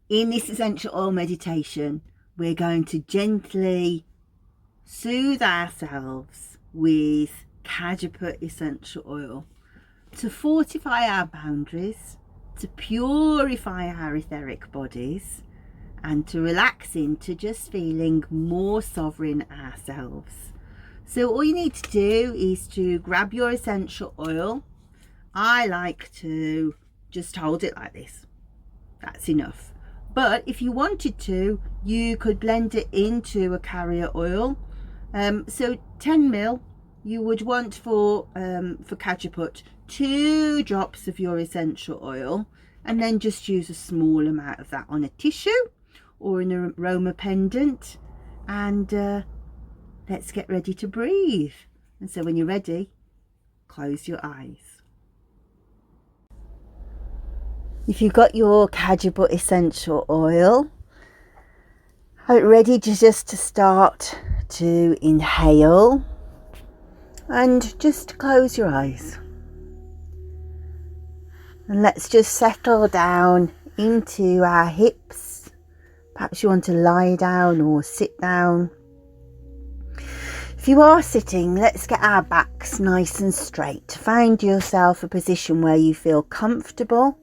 In this essential oil meditation, we're going to gently soothe ourselves with Cajeput essential oil to fortify our boundaries, to purify our etheric bodies, and to relax into just feeling more sovereign ourselves. So all you need to do is to grab your essential oil. I like to just hold it like this. That's enough. But if you wanted to, you could blend it into a carrier oil. So 10 ml, you would want for Cajeput 2 drops of your essential oil, and then just use a small amount of that on a tissue or an aroma pendant, and let's get ready to breathe. And so when you're ready, close your eyes. If you've got your Cajeput essential oil ready to start to inhale, and just close your eyes. And let's just settle down into our hips. Perhaps you want to lie down or sit down. If you are sitting, let's get our backs nice and straight. Find yourself a position where you feel comfortable,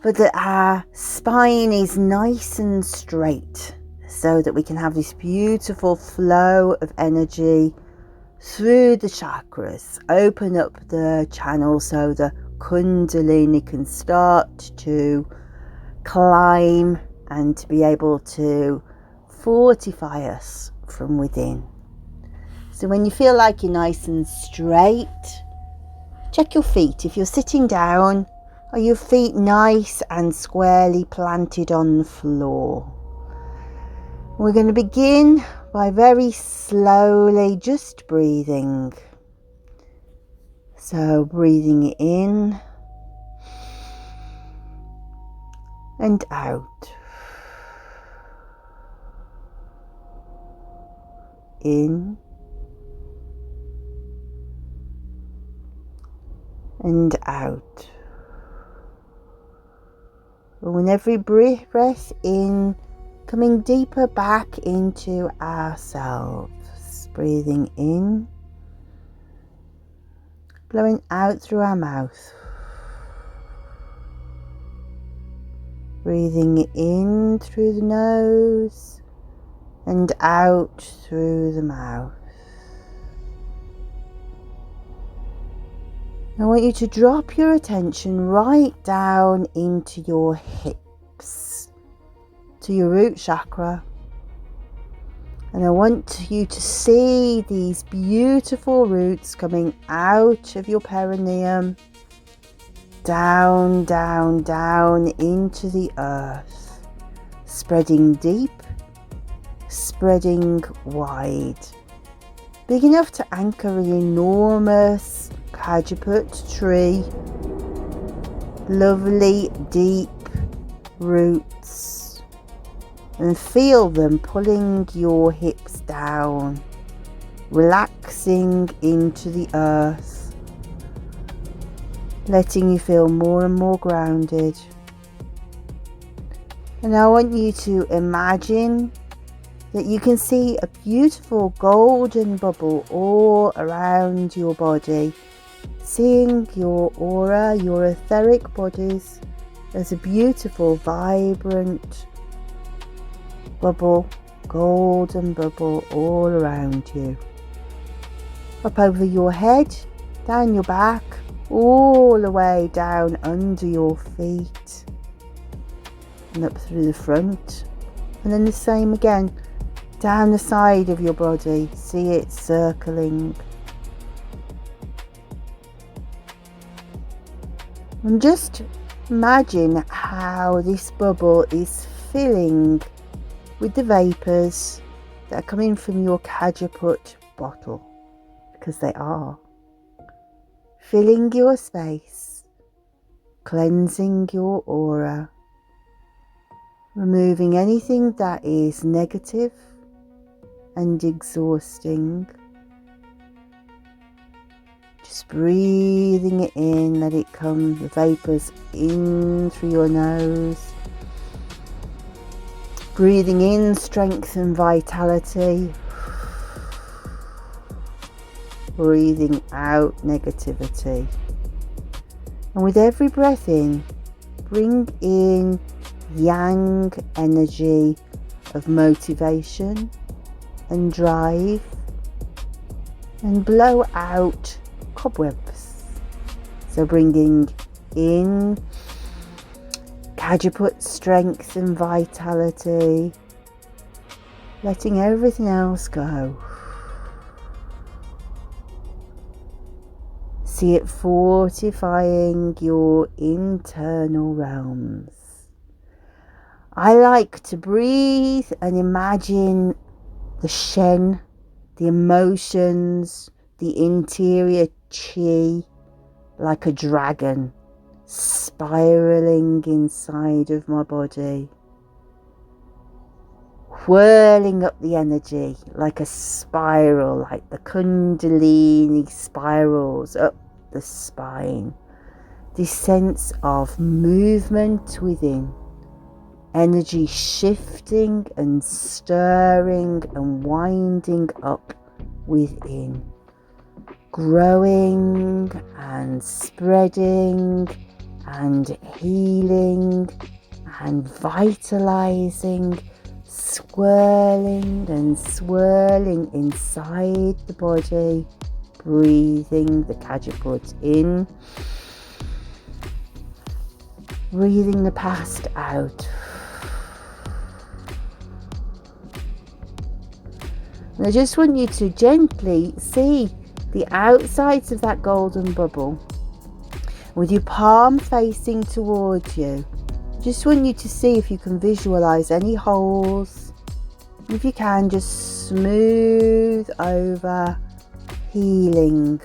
but that our spine is nice and straight, so that we can have this beautiful flow of energy through the chakras. Open up the channel so the Kundalini can start to climb and to be able to fortify us from within. So when you feel like you're nice and straight, check your feet. If you're sitting down, are your feet nice and squarely planted on the floor? We're going to begin by very slowly just breathing. So breathing in and out. In and out. And every breath in, coming deeper back into ourselves. Breathing in, blowing out through our mouth. Breathing in through the nose and out through the mouth. I want you to drop your attention right down into your hips, to your root chakra. And I want you to see these beautiful roots coming out of your perineum, down, down, down into the earth, spreading deep, spreading wide, big enough to anchor an enormous Cajeput tree. Lovely deep roots, and feel them pulling your hips down, relaxing into the earth, letting you feel more and more grounded. And I want you to imagine that you can see a beautiful golden bubble all around your body, seeing your aura, your etheric bodies as a beautiful, vibrant bubble, golden bubble all around you. Up over your head, down your back, all the way down under your feet, and up through the front, and then the same again, down the side of your body. See it circling. And just imagine how this bubble is filling with the vapours that are coming from your Cajeput bottle, because they are. Filling your space, cleansing your aura, removing anything that is negative and exhausting. Just breathing it in, let it come, the vapours in through your nose. Breathing in strength and vitality. Breathing out negativity. And with every breath in, bring in yang energy of motivation and drive, and blow out cobwebs. So bringing in Cajeput strength and vitality, letting everything else go. See it fortifying your internal realms. I like to breathe and imagine the Shen, the emotions, the interior chi, like a dragon spiraling inside of my body, whirling up the energy like a spiral, like the Kundalini spirals up the spine. This sense of movement within, energy shifting and stirring and winding up within, growing and spreading and healing and vitalizing, swirling and swirling inside the body. Breathing the Cajeput in, breathing the past out. And I just want you to gently see the outsides of that golden bubble with your palm facing towards you. Just want you to see if you can visualize any holes. If you can, just smooth over, healing,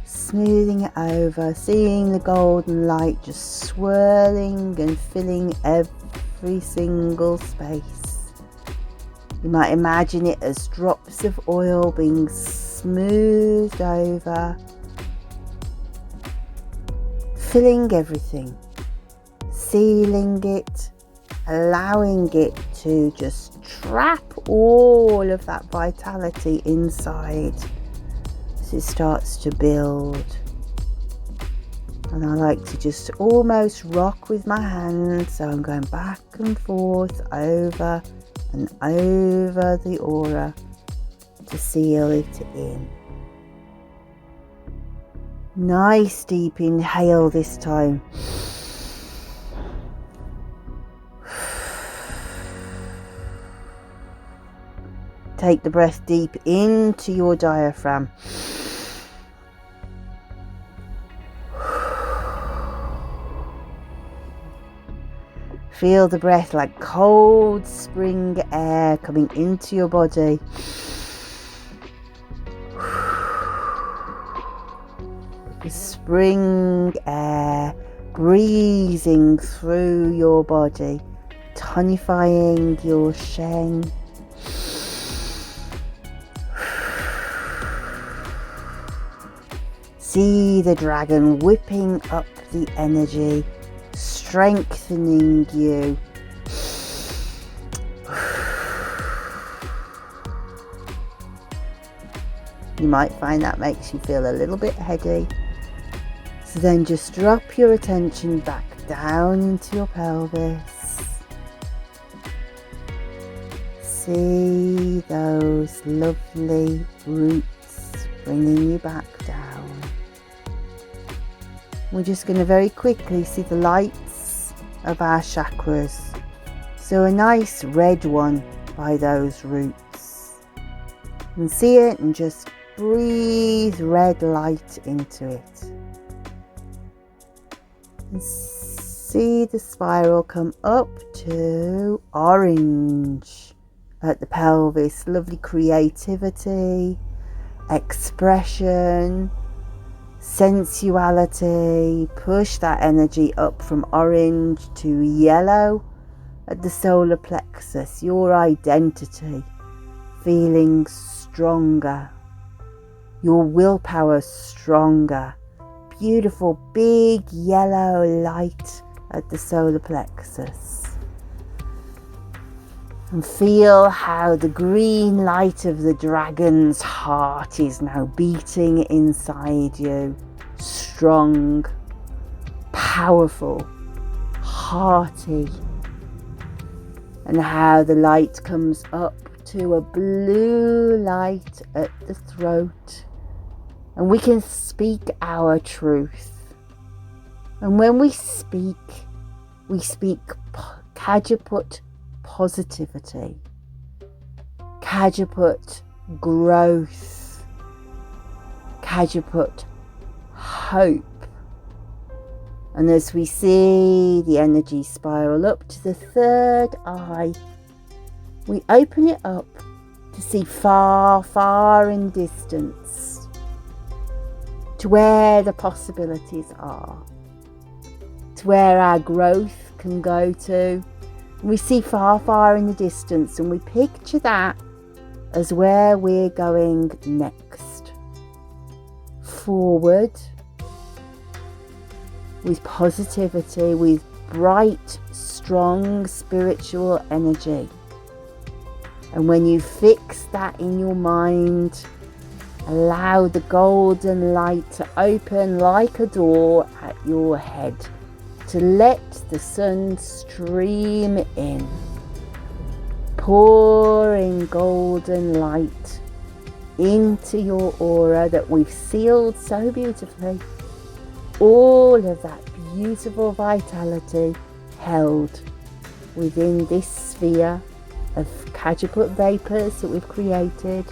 smoothing it over, seeing the golden light just swirling and filling every single space. You might imagine it as drops of oil being smoothed over, filling everything, sealing it, allowing it to just trap all of that vitality inside as it starts to build. And I like to just almost rock with my hands, so I'm going back and forth over and over the aura to seal it in. Nice deep inhale this time. Take the breath deep into your diaphragm. Feel the breath like cold spring air coming into your body. The spring air breezing through your body, tonifying your Shen. See the dragon whipping up the energy, strengthening you. You might find that makes you feel a little bit heady. So then just drop your attention back down into your pelvis. See those lovely roots bringing you back down. We're just going to very quickly see the lights of our chakras. So a nice red one by those roots. You can see it and just breathe red light into it. And see the spiral come up to orange at the pelvis. Lovely creativity, expression, sensuality. Push that energy up from orange to yellow at the solar plexus, your identity, feeling strong stronger, your willpower stronger. Beautiful big yellow light at the solar plexus. And feel how the green light of the dragon's heart is now beating inside you. Strong, powerful, hearty. And how the light comes up to a blue light at the throat. And we can speak our truth. And when we speak Cajeput positivity, Cajeput growth, Cajeput hope. And as we see the energy spiral up to the third eye, we open it up to see far, far in distance, to where the possibilities are, to where our growth can go to. We see far, far in the distance, and we picture that as where we're going next. Forward, with positivity, with bright, strong spiritual energy. And when you fix that in your mind, allow the golden light to open like a door at your head, to let the sun stream in, pouring golden light into your aura that we've sealed so beautifully. All of that beautiful vitality held within this sphere of Cajeput vapors that we've created.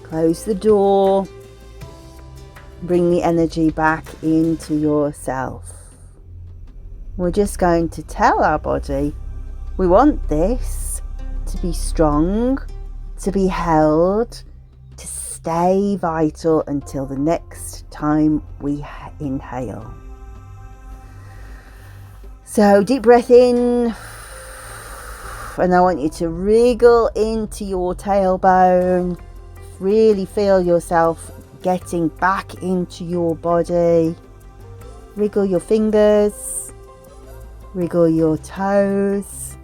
Close the door. Bring the energy back into yourself. We're just going to tell our body we want this to be strong, to be held, to stay vital until the next time we inhale. So deep breath in, and I want you to wriggle into your tailbone. Really feel yourself getting back into your body. Wriggle your fingers, wriggle your toes,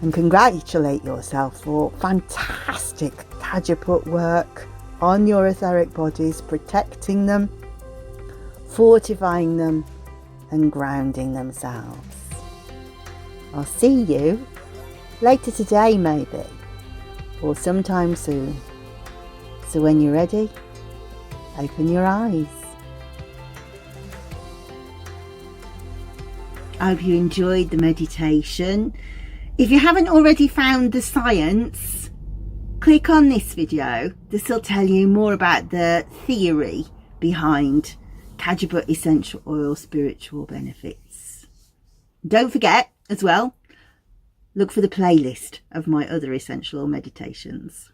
and congratulate yourself for fantastic Cajeput work on your etheric bodies, protecting them, fortifying them, and grounding themselves. I'll see you later today maybe, or sometime soon. So when you're ready, open your eyes. I hope you enjoyed the meditation. If you haven't already found the science, click on this video. This will tell you more about the theory behind Cajeput essential oil spiritual benefits. Don't forget as well, look for the playlist of my other essential oil meditations.